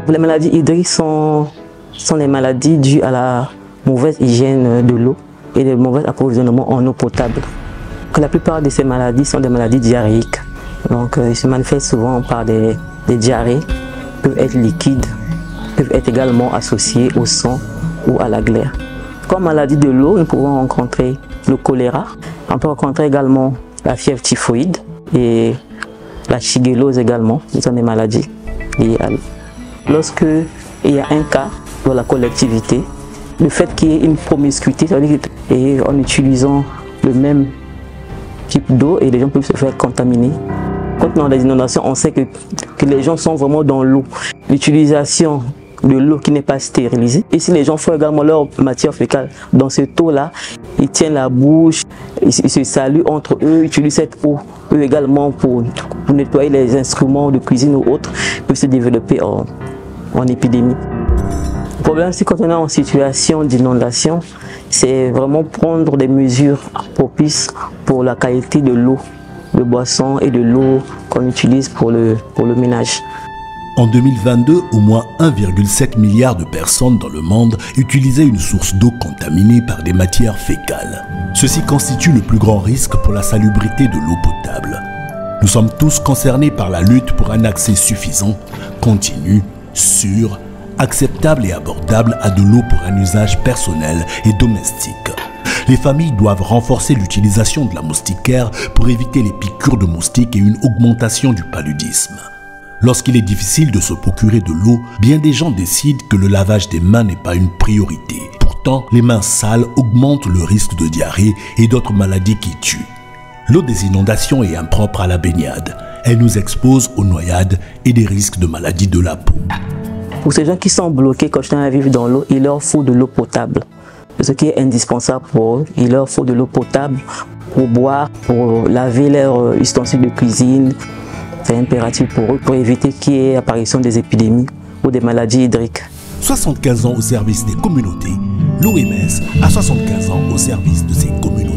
Les maladies hydriques sont les maladies dues à la mauvaise hygiène de l'eau et le mauvais approvisionnement en eau potable. La plupart de ces maladies sont des maladies diarrhéiques. Donc, ils se manifestent souvent par des diarrhées, peuvent être liquides, peuvent être également associées au sang ou à la glaire. Comme maladie de l'eau, nous pouvons rencontrer le choléra. On peut rencontrer également la fièvre typhoïde et la shigellose également. Ce sont des maladies liées à l'eau. Lorsque il y a un cas dans la collectivité, le fait qu'il y ait une promiscuité, et en utilisant le même type d'eau, et les gens peuvent se faire contaminer. Quand on a des inondations, on sait que les gens sont vraiment dans l'eau. L'utilisation de l'eau qui n'est pas stérilisée. Et si les gens font également leur matière fécale dans cette eau-là, ils tiennent la bouche, ils se saluent entre eux, utilisent cette eau, eux également pour nettoyer les instruments de cuisine ou autres, peuvent se développer en épidémie. Le problème, c'est quand on est en situation d'inondation, c'est vraiment prendre des mesures propices pour la qualité de l'eau de boisson et de l'eau qu'on utilise pour le ménage. En 2022, au moins 1,7 milliard de personnes dans le monde utilisaient une source d'eau contaminée par des matières fécales. Ceci constitue le plus grand risque pour la salubrité de l'eau potable. Nous sommes tous concernés par la lutte pour un accès suffisant, continu, sûr, acceptable et abordable à de l'eau pour un usage personnel et domestique. Les familles doivent renforcer l'utilisation de la moustiquaire pour éviter les piqûres de moustiques et une augmentation du paludisme. Lorsqu'il est difficile de se procurer de l'eau, bien des gens décident que le lavage des mains n'est pas une priorité. Pourtant, les mains sales augmentent le risque de diarrhée et d'autres maladies qui tuent. L'eau des inondations est impropre à la baignade. Elle nous expose aux noyades et des risques de maladies de la peau. Pour ces gens qui sont bloqués, continuent à vivre dans l'eau, il leur faut de l'eau potable. Ce qui est indispensable pour eux, il leur faut de l'eau potable pour boire, pour laver leurs ustensiles de cuisine. C'est impératif pour eux pour éviter qu'il y ait apparition des épidémies ou des maladies hydriques. 75 ans au service des communautés, l'OMS a 75 ans au service de ses communautés.